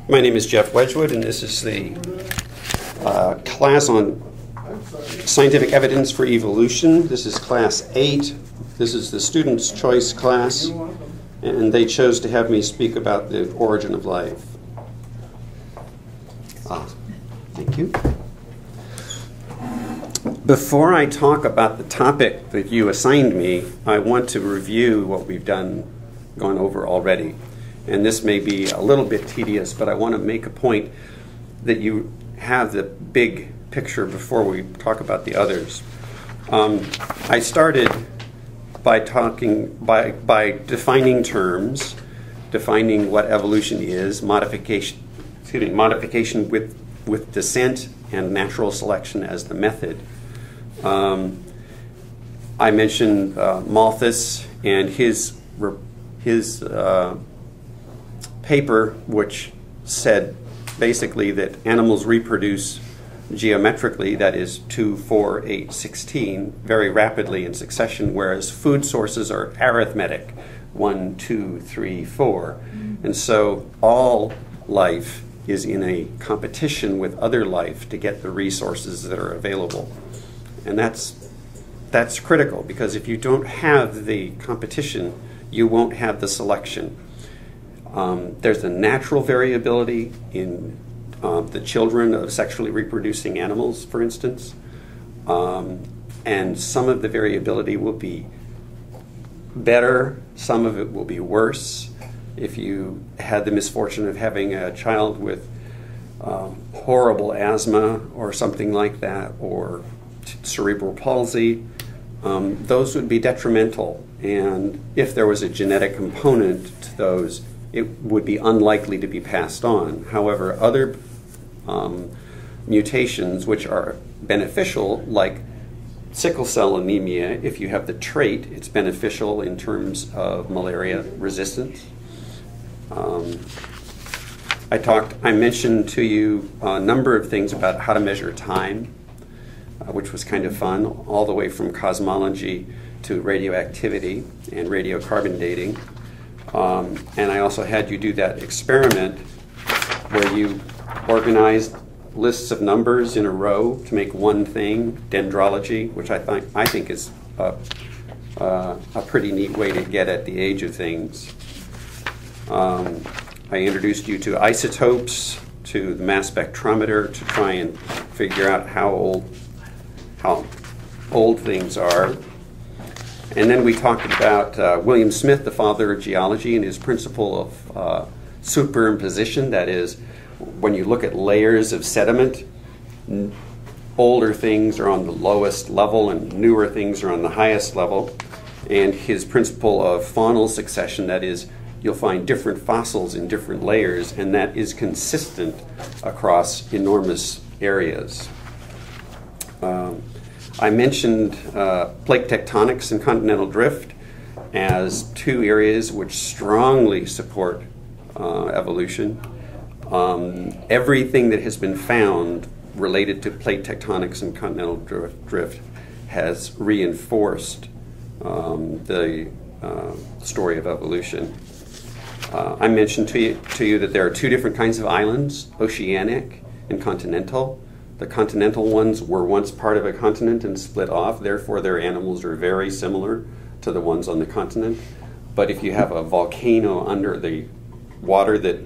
My name is Jeff Wedgwood, and this is the class on scientific evidence for evolution. This is class 8. This is the student's choice class, and they chose to have me speak about the origin of life. Thank you. Before I talk about the topic that you assigned me, I want to review what we've gone over already. And this may be a little bit tedious, but I want to make a point that you have the big picture before we talk about the others. I started by defining terms, defining what evolution is, modification with descent and natural selection as the method. I mentioned Malthus and his paper, which said basically that animals reproduce geometrically, that is 2, 4, 8, 16, very rapidly in succession, whereas food sources are arithmetic, 1, 2, 3, 4. And so all life is in a competition with other life to get the resources that are available. And that's critical, because if you don't have the competition, you won't have the selection. There's a natural variability in the children of sexually reproducing animals, for instance. And some of the variability will be better, some of it will be worse. If you had the misfortune of having a child with horrible asthma or something like that, or cerebral palsy, those would be detrimental. And if there was a genetic component to those, it would be unlikely to be passed on. However, other mutations which are beneficial, like sickle cell anemia, if you have the trait, it's beneficial in terms of malaria resistance. I mentioned to you a number of things about how to measure time, which was kind of fun, all the way from cosmology to radioactivity and radiocarbon dating. And I also had you do that experiment where you organized lists of numbers in a row to make one thing, dendrology, which I think is a pretty neat way to get at the age of things. I introduced you to isotopes, to the mass spectrometer, to try and figure out how old things are. And then we talked about William Smith, the father of geology, and his principle of superimposition. That is, when you look at layers of sediment, older things are on the lowest level and newer things are on the highest level. And his principle of faunal succession, that is, you'll find different fossils in different layers, and that is consistent across enormous areas. I mentioned plate tectonics and continental drift as two areas which strongly support evolution. Everything that has been found related to plate tectonics and continental drift has reinforced the story of evolution. I mentioned to you that there are two different kinds of islands, oceanic and continental. The continental ones were once part of a continent and split off, therefore their animals are very similar to the ones on the continent. But if you have a volcano under the water that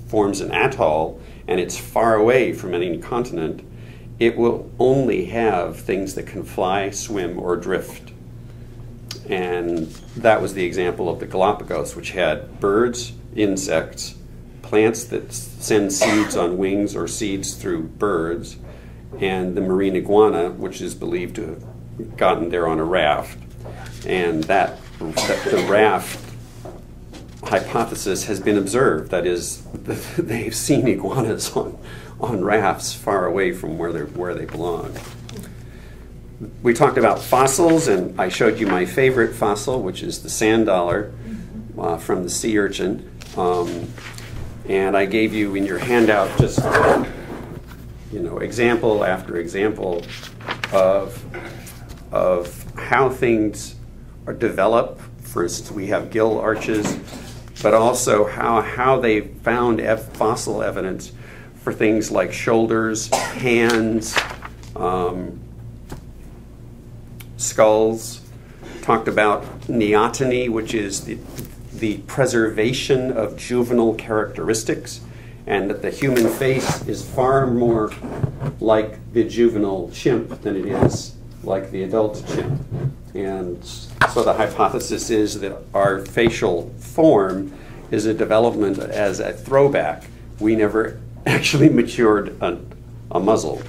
forms an atoll and it's far away from any continent, it will only have things that can fly, swim, or drift. And that was the example of the Galapagos, which had birds, insects, plants that send seeds on wings or seeds through birds, and the marine iguana, which is believed to have gotten there on a raft. And the raft hypothesis has been observed. That is, they've seen iguanas on rafts far away from where they belong. We talked about fossils, and I showed you my favorite fossil, which is the sand dollar from the sea urchin. And I gave you in your handout just example after example of how things are developed. For instance, we have gill arches but also how they found fossil evidence for things like shoulders, hands, skulls. Talked about neoteny, which is the preservation of juvenile characteristics, and that the human face is far more like the juvenile chimp than it is like the adult chimp. And so the hypothesis is that our facial form is a development as a throwback. We never actually matured a muzzle.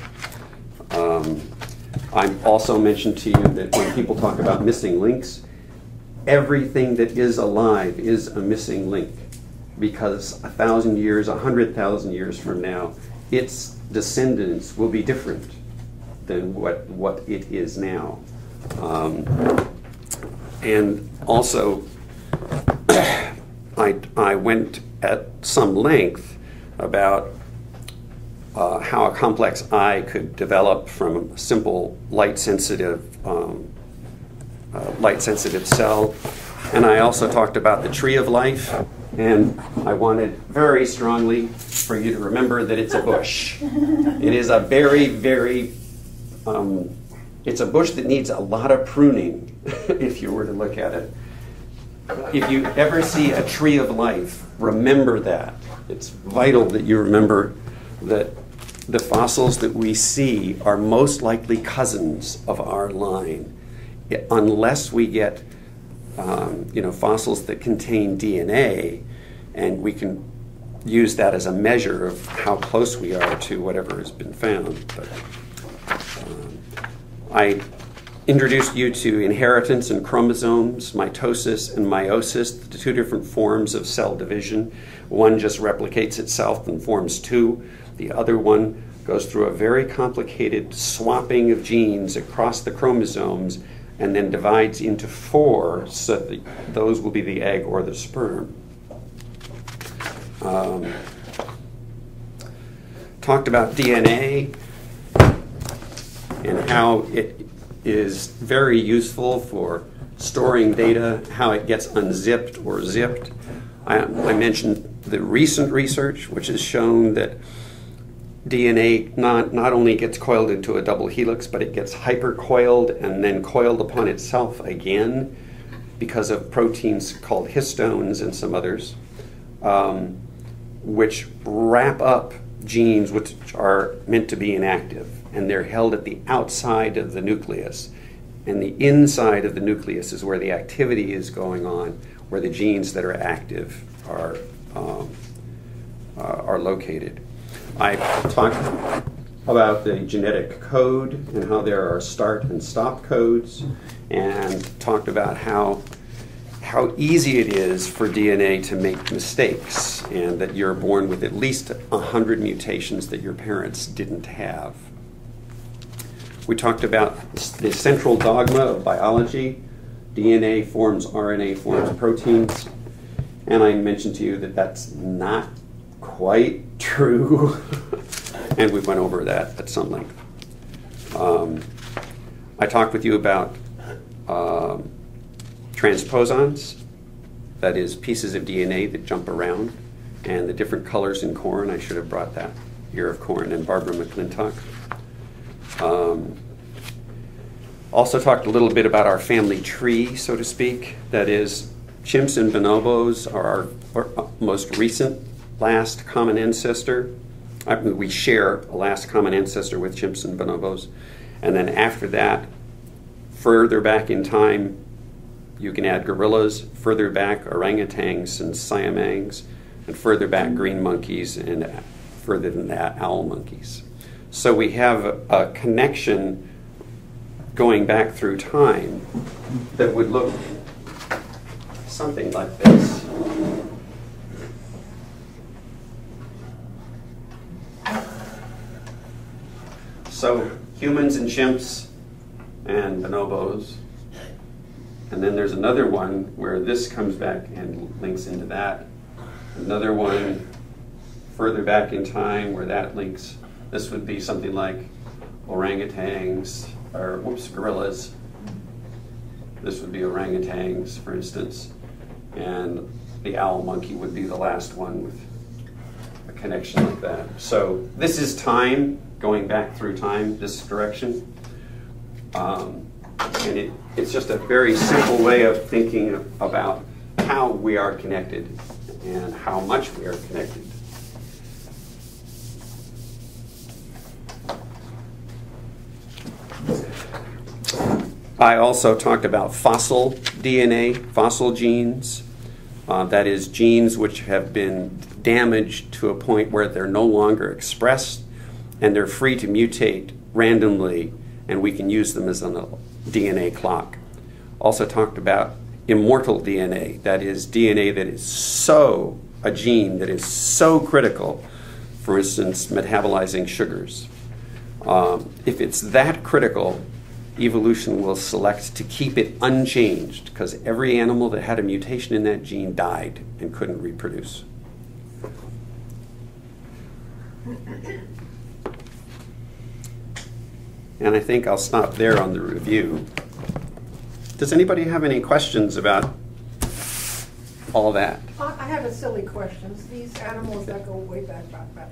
I also mentioned to you that when people talk about missing links, everything that is alive is a missing link, because 1,000 years, 100,000 years from now, its descendants will be different than what it is now. And also, I went at some length about how a complex eye could develop from a simple light-sensitive cell. And I also talked about the tree of life, and I wanted very strongly for you to remember that it's a bush. It is a very, very, it's a bush that needs a lot of pruning if you were to look at it. If you ever see a tree of life, remember that. It's vital that you remember that the fossils that we see are most likely cousins of our line, unless we get fossils that contain DNA, and we can use that as a measure of how close we are to whatever has been found. But, I introduced you to inheritance and chromosomes, mitosis and meiosis, the two different forms of cell division. One just replicates itself and forms two. The other one goes through a very complicated swapping of genes across the chromosomes and then divides into four, so that those will be the egg or the sperm. Talked about DNA and how it is very useful for storing data, how it gets unzipped or zipped. I mentioned the recent research, which has shown that DNA not only gets coiled into a double helix, but it gets hypercoiled and then coiled upon itself again because of proteins called histones and some others, which wrap up genes which are meant to be inactive, and they're held at the outside of the nucleus. And the inside of the nucleus is where the activity is going on, where the genes that are active are located. I talked about the genetic code and how there are start and stop codes, and talked about how easy it is for DNA to make mistakes, and that you're born with at least 100 mutations that your parents didn't have. We talked about the central dogma of biology. DNA forms RNA, forms proteins. And I mentioned to you that that's not quite true. And we went over that at some length. I talked with you about transposons, that is pieces of DNA that jump around, and the different colors in corn. I should have brought that ear of corn and Barbara McClintock. Also talked a little bit about our family tree, so to speak. That is, chimps and bonobos are our most recent last common ancestor. We share a last common ancestor with chimps and bonobos. And then after that, further back in time, you can add gorillas, further back orangutans and siamangs, and further back green monkeys, and further than that, owl monkeys. So we have a connection going back through time that would look something like this. So humans and chimps and bonobos. And then there's another one where this comes back and links into that. Another one further back in time where that links. This would be something like orangutans, or gorillas. This would be orangutans, for instance. And the owl monkey would be the last one with a connection like that. So this is time, going back through time, this direction. And it's just a very simple way of thinking about how we are connected and how much we are connected. I also talked about fossil DNA, fossil genes. That is, genes which have been damaged to a point where they're no longer expressed and they're free to mutate randomly, and we can use them as a DNA clock. Also talked about immortal DNA, that is DNA that is a gene that is so critical, for instance, metabolizing sugars. If it's that critical, evolution will select to keep it unchanged, because every animal that had a mutation in that gene died and couldn't reproduce. And I think I'll stop there on the review. Does anybody have any questions about all that? I have a silly question. These animals that go way back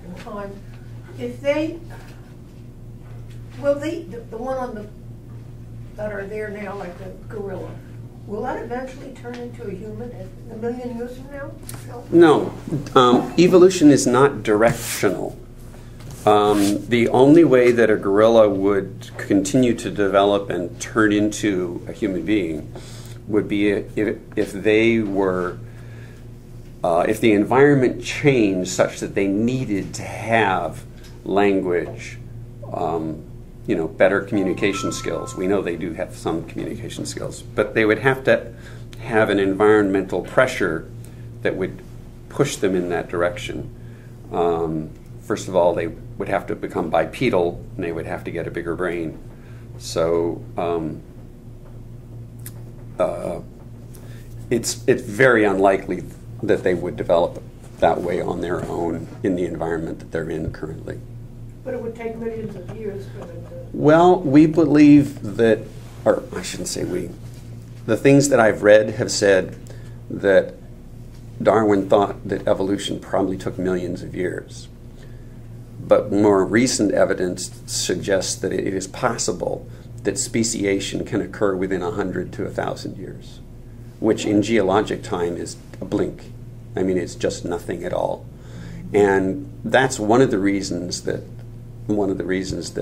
in time, if they, will the one on the, that are there now, like the gorilla, will that eventually turn into a human a million years from now? No. Evolution is not directional. The only way that a gorilla would continue to develop and turn into a human being would be if they were, if the environment changed such that they needed to have language, better communication skills. We know they do have some communication skills, but they would have to have an environmental pressure that would push them in that direction. First of all, they would have to become bipedal, and they would have to get a bigger brain. So it's very unlikely that they would develop that way on their own in the environment that they're in currently. But it would take millions of years for them to... Well, we believe that, or I shouldn't say we, the things that I've read have said that Darwin thought that evolution probably took millions of years. But more recent evidence suggests that it is possible that speciation can occur within 100 to 1,000 years, which in geologic time is a blink. I mean, it's just nothing at all. And that's one of the reasons that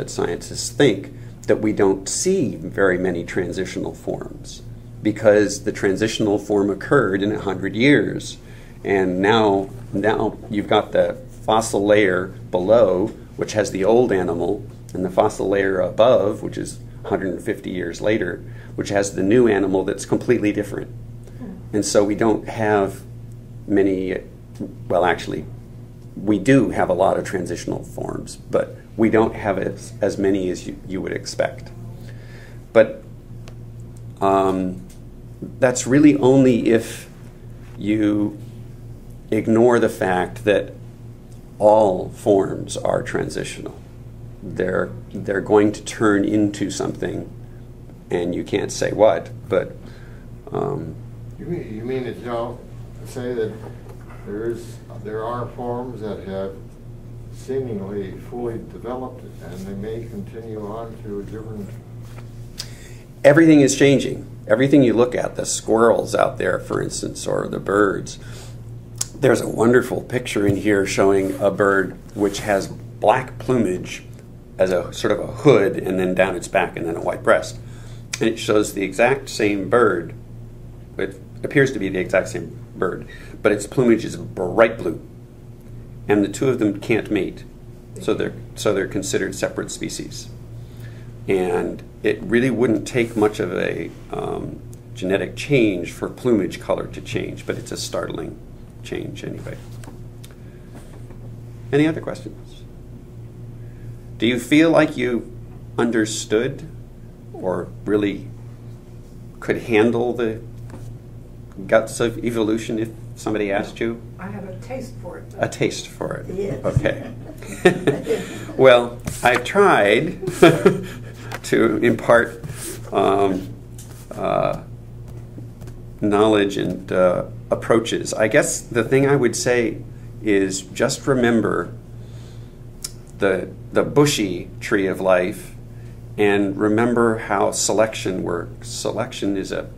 scientists think that we don't see very many transitional forms, because the transitional form occurred in 100 years. And now you've got the fossil layer below, which has the old animal, and the fossil layer above, which is 150 years later, which has the new animal that's completely different. And so we don't have many, well, actually, we do have a lot of transitional forms, but we don't have as many as you would expect. But that's really only if you ignore the fact that all forms are transitional. They're going to turn into something, and you can't say what, but... You mean that y'all say that there are forms that have seemingly fully developed and they may continue on to a different... Everything is changing. Everything you look at, the squirrels out there, for instance, or the birds. There's a wonderful picture in here showing a bird which has black plumage as a sort of a hood, and then down its back, and then a white breast. And it shows the exact same bird. It appears to be the exact same bird, but its plumage is bright blue. And the two of them can't mate. So they're considered separate species. And it really wouldn't take much of a genetic change for plumage color to change, but it's a startling change anyway. Any other questions? Do you feel like you understood or really could handle the guts of evolution if somebody asked you? I have a taste for it. A taste for it? Yes. Okay. Well, I've tried to impart knowledge and approaches. I guess the thing I would say is just remember the bushy tree of life, and remember how selection works. Selection is a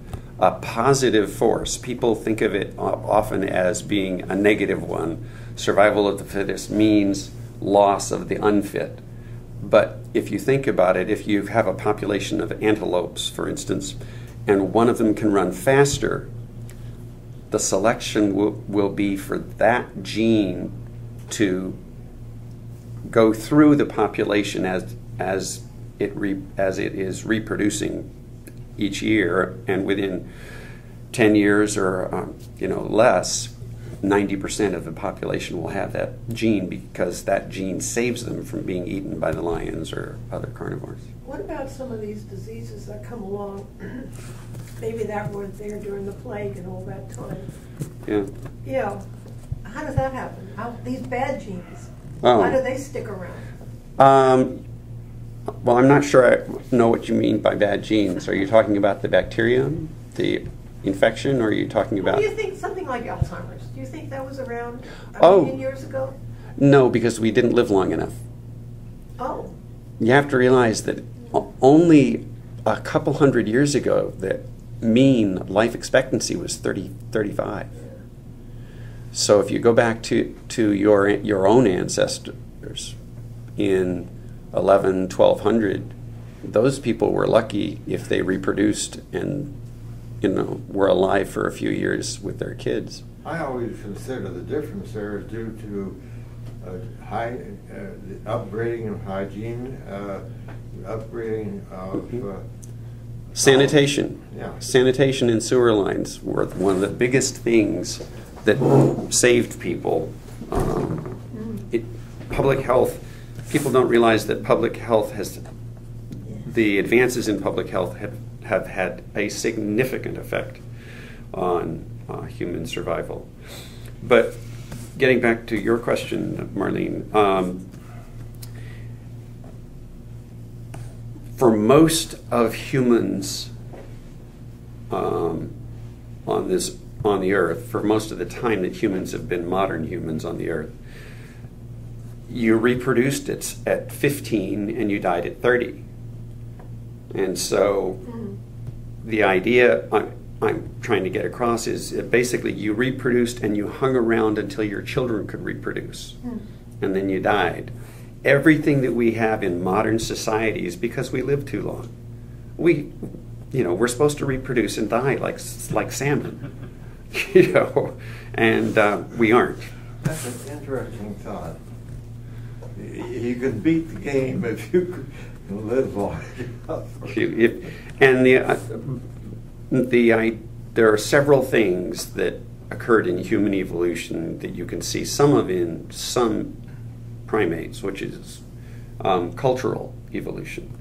positive force. People think of it often as being a negative one. Survival of the fittest means loss of the unfit. But if you think about it, if you have a population of antelopes, for instance, and one of them can run faster, the selection will be for that gene to go through the population as it is reproducing each year, and within 10 years or less, 90% of the population will have that gene, because that gene saves them from being eaten by the lions or other carnivores. What about some of these diseases that come along, maybe that weren't there during the plague and all that time? Yeah. Yeah. How does that happen? These bad genes, Oh. how do they stick around? Well, I'm not sure I know what you mean by bad genes. Are you talking about the bacterium, the infection, or are you talking about... What do you think, something like Alzheimer's? Do you think that was around a million years ago? No, because we didn't live long enough. Oh. You have to realize that only a couple hundred years ago, the mean life expectancy was 35. So if you go back to your own ancestors in 1200, those people were lucky if they reproduced and were alive for a few years with their kids. I always consider the difference there is due to the upgrading of hygiene, upgrading of sanitation. Yeah. Sanitation and sewer lines were one of the biggest things that saved people. Public health, people don't realize that public health the advances in public health have had a significant effect on human survival. But getting back to your question, Marlene, for most of humans on the earth, for most of the time that humans have been modern humans on the earth, you reproduced at 15 and you died at 30. And so the idea I'm trying to get across is basically you reproduced and you hung around until your children could reproduce, and then you died. Everything that we have in modern society is because we live too long. We're supposed to reproduce and die like salmon, and we aren't. That's an interesting thought. You can beat the game if you can live long enough. There are several things that occurred in human evolution that you can see some of in some primates, which is cultural evolution.